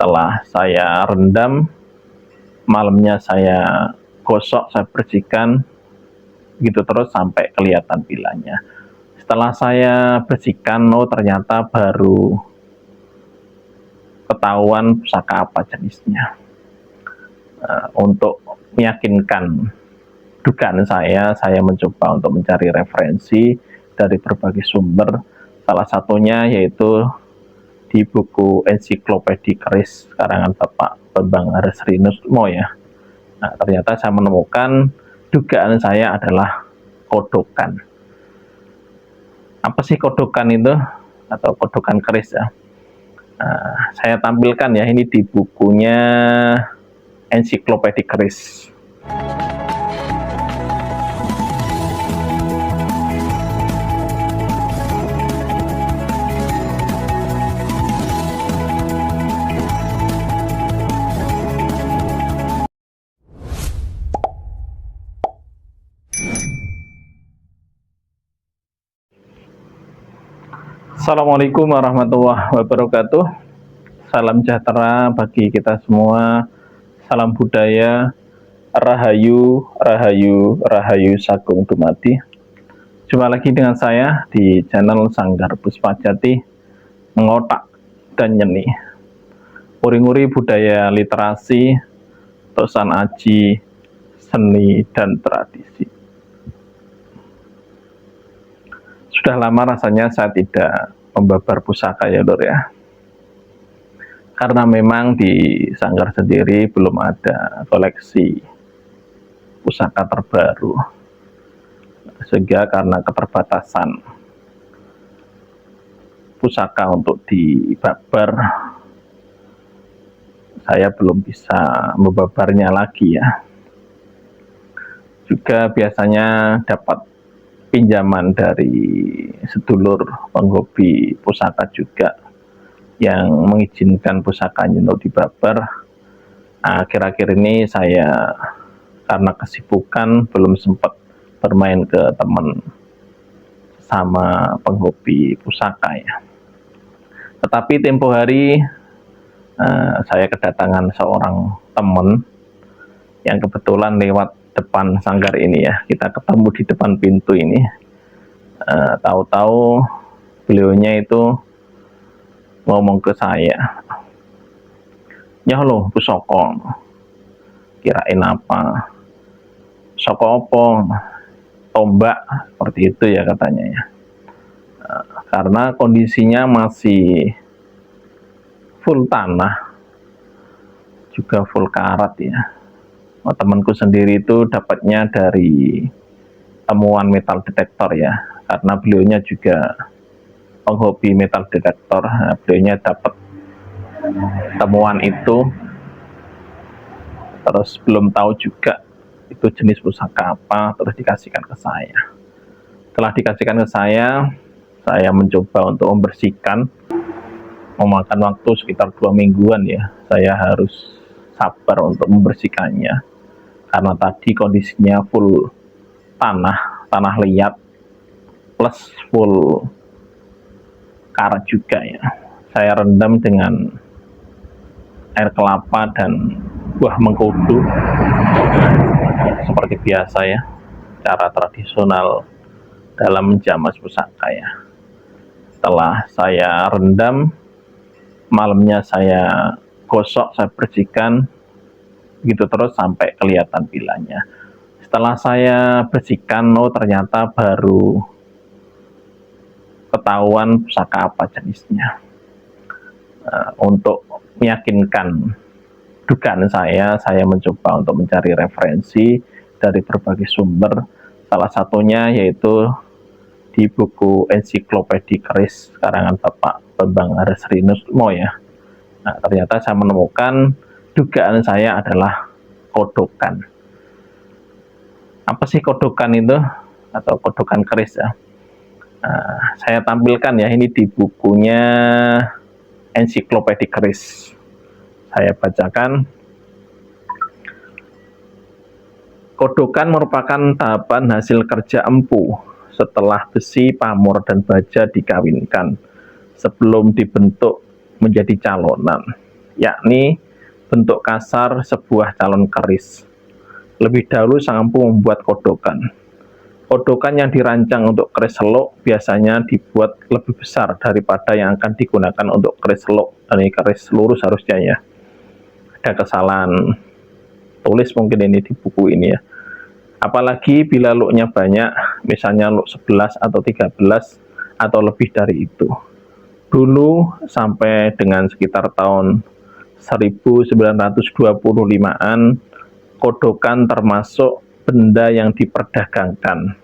Setelah saya rendam, malamnya saya gosok, saya bersihkan, gitu terus sampai kelihatan pilanya. Setelah saya bersihkan, oh ternyata baru ketahuan pusaka apa jenisnya. Untuk meyakinkan dugaan saya mencoba untuk mencari referensi dari berbagai sumber. Salah satunya yaitu di buku Ensiklopedia Keris karangan Bapak Bambang Harisrinusmo ya. Nah, ternyata saya menemukan dugaan saya adalah kodokan. Apa sih kodokan itu? Atau kodokan keris ya? Nah, saya tampilkan ya, ini di bukunya Ensiklopedia Keris. Assalamualaikum warahmatullahi wabarakatuh. Salam sejahtera bagi kita semua. Salam budaya. Rahayu, Rahayu, Rahayu Sagung Dumadi. Jumpa lagi dengan saya di channel Sanggar Puspajati, mengotak dan nyeni, uri-uri budaya literasi, tosan aji, seni dan tradisi. Sudah lama rasanya saya tidak membabar pusaka ya Lur ya. Karena memang di Sanggar sendiri belum ada koleksi pusaka terbaru. Sehingga karena keterbatasan pusaka untuk dibabar, saya belum bisa membabarnya lagi ya. Juga biasanya dapat pinjaman dari sedulur penghobi pusaka juga yang mengizinkan pusakanya untuk dibabar. Akhir-akhir ini saya karena kesibukan belum sempat bermain ke teman sama penghobi pusaka ya. Tetapi tempo hari saya kedatangan seorang teman yang kebetulan lewat depan sanggar ini ya. Kita ketemu di depan pintu ini. Tahu-tahu beliaunya itu ngomong ke saya, "Ya lo, pusaka." Kirain apa? Saka apa? Tombak, seperti itu ya katanya ya. Karena kondisinya masih full tanah, juga full karat ya. Temanku sendiri itu dapatnya dari temuan metal detektor ya, karena beliaunya juga penghobi metal detektor. Nah, beliaunya dapat temuan itu, terus belum tahu juga itu jenis pusaka apa, terus dikasihkan ke saya. Setelah dikasihkan ke saya mencoba untuk membersihkan, memakan waktu sekitar 2 mingguan ya. Saya harus sabar untuk membersihkannya karena tadi kondisinya full tanah liat plus full karat juga ya. Saya rendam dengan air kelapa dan buah mengkudu seperti biasa ya, cara tradisional dalam menjamas pusaka ya. Setelah saya rendam, malamnya saya gosok, saya bersihkan, gitu terus sampai kelihatan pilanya. Setelah saya bersihkan, oh ternyata baru ketahuan pusaka apa jenisnya. Untuk meyakinkan dugaan saya mencoba untuk mencari referensi dari berbagai sumber. Salah satunya yaitu di buku Ensiklopedia Keris karangan Bapak Bambang Harisrinusmo ya. Nah, ternyata saya menemukan dugaan saya adalah kodokan. Apa sih kodokan itu? Atau kodokan keris ya? Saya tampilkan ya, ini di bukunya Ensiklopedia Keris. Saya bacakan. Kodokan merupakan tahapan hasil kerja empu setelah besi, pamor, dan baja dikawinkan sebelum dibentuk menjadi calonan. yakni bentuk kasar sebuah calon keris. Lebih dahulu sang empu membuat kodokan. Kodokan yang dirancang untuk keris seluk biasanya dibuat lebih besar daripada yang akan digunakan untuk keris seluk. Ini keris lurus harusnya ya. Ada kesalahan tulis mungkin ini di buku ini ya. Apalagi bila luknya banyak, misalnya luk 11 atau 13 atau lebih dari itu. Dulu sampai dengan sekitar tahun 1925-an, kodokan termasuk benda yang diperdagangkan.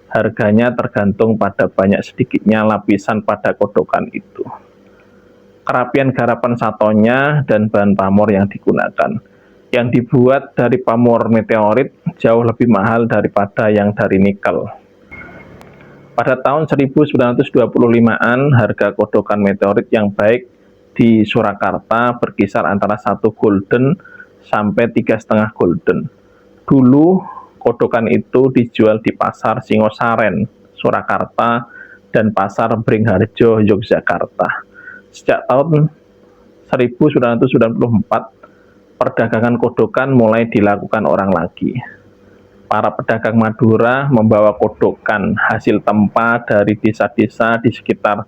Harganya tergantung pada banyak sedikitnya lapisan pada kodokan itu, kerapian garapan satonya, dan bahan pamor yang digunakan. Yang dibuat dari pamor meteorit jauh lebih mahal daripada yang dari nikel. Pada tahun 1925-an, harga kodokan meteorit yang baik di Surakarta berkisar antara 1 gulden sampai 3,5 gulden. Dulu kodokan itu dijual di pasar Singosaren, Surakarta, dan pasar Bringharjo, Yogyakarta. Sejak tahun 1994, perdagangan kodokan mulai dilakukan orang lagi. Para pedagang Madura membawa kodokan hasil tempa dari desa-desa di sekitar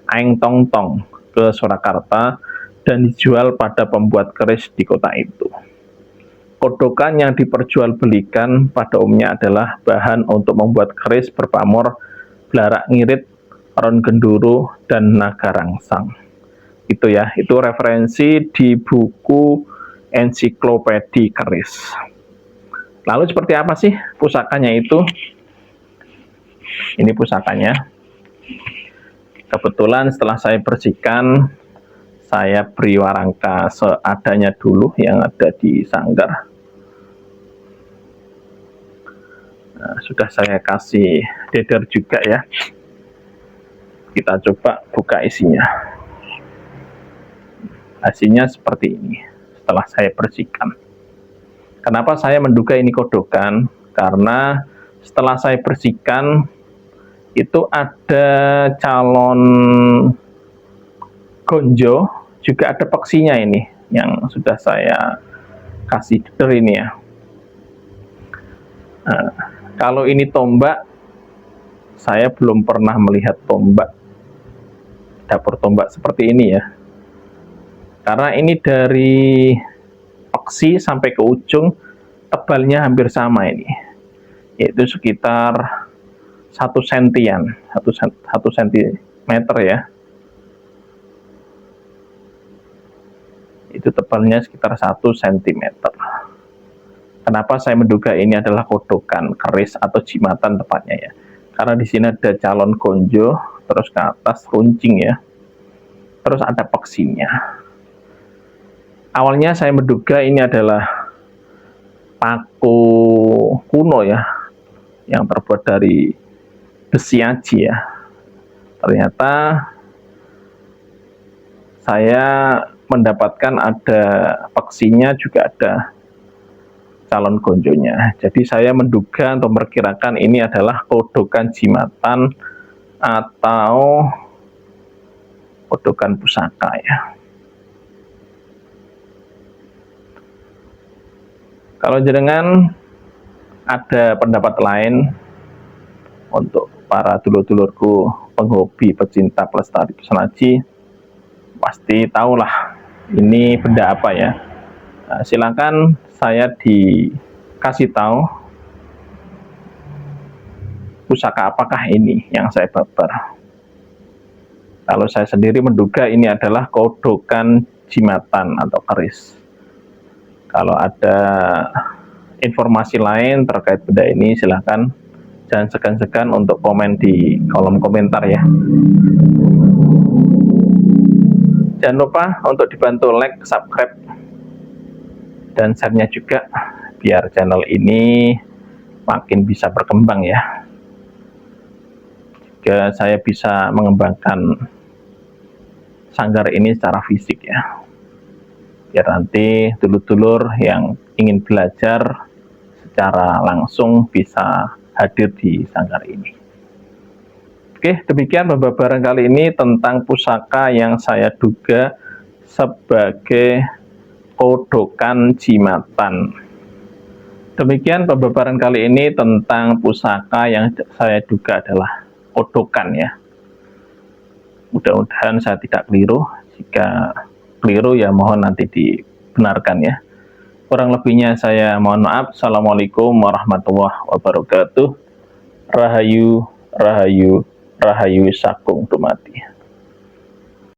Aeng Tong Tong ke Surakarta dan dijual pada pembuat keris di kota itu. Kodokan yang diperjualbelikan pada umumnya adalah bahan untuk membuat keris berpamor blarak ngirit, ron genduru, dan naga rangsang. Itu ya, itu referensi di buku ensiklopedi keris. Lalu seperti apa sih pusakanya itu? Ini pusakanya. Kebetulan setelah saya bersihkan, saya beri warangka seadanya dulu yang ada di sanggar. Nah, sudah saya kasih deder juga ya. Kita coba buka isinya. Hasilnya seperti ini setelah saya bersihkan. Kenapa saya menduga ini kodokan? Karena setelah saya bersihkan, itu ada calon gonjo, juga ada peksinya ini, yang sudah saya kasih deder ini ya. Nah, kalau ini tombak, saya belum pernah melihat tombak, dapur tombak seperti ini ya. Karena ini dari peksi sampai ke ujung tebalnya hampir sama ini, yaitu sekitar 1 sentian, 1 sentimeter ya. Itu tebalnya sekitar 1 sentimeter. Kenapa saya menduga ini adalah kodokan keris atau jimatan tepatnya ya? Karena di sini ada calon gonjo, terus ke atas runcing ya, terus ada peksinya. Awalnya saya menduga ini adalah paku kuno ya, yang terbuat dari besi aji ya. Ternyata saya mendapatkan ada peksinya, juga ada calon gonjonya. Jadi saya menduga atau memperkirakan ini adalah kodokan jimatan atau kodokan pusaka ya. Kalau jenengan ada pendapat lain, untuk para dulur-dulurku penghobi pecinta pelestari pesenaji, pasti tahulah ini benda apa ya. Nah, silakan saya dikasih tahu pusaka apakah ini yang saya babar. Kalau saya sendiri menduga ini adalah kodokan jimatan atau keris. Kalau ada informasi lain terkait benda ini, silahkan jangan segan-segan untuk komen di kolom komentar ya. Jangan lupa untuk dibantu like, subscribe, dan share-nya juga, biar channel ini makin bisa berkembang ya. Jika saya bisa mengembangkan sanggar ini secara fisik ya, biar nanti dulur-dulur yang ingin belajar secara langsung bisa hadir di sanggar ini. Oke, demikian pembabaran kali ini tentang pusaka yang saya duga sebagai kodokan jimatan. Demikian pembahasan kali ini tentang pusaka yang saya duga adalah kodokan ya. Mudah-mudahan saya tidak keliru. Jika keliru ya mohon nanti dibenarkan ya. Kurang lebihnya saya mohon maaf. Assalamualaikum warahmatullahi wabarakatuh. Rahayu, rahayu, rahayu sakung dumati.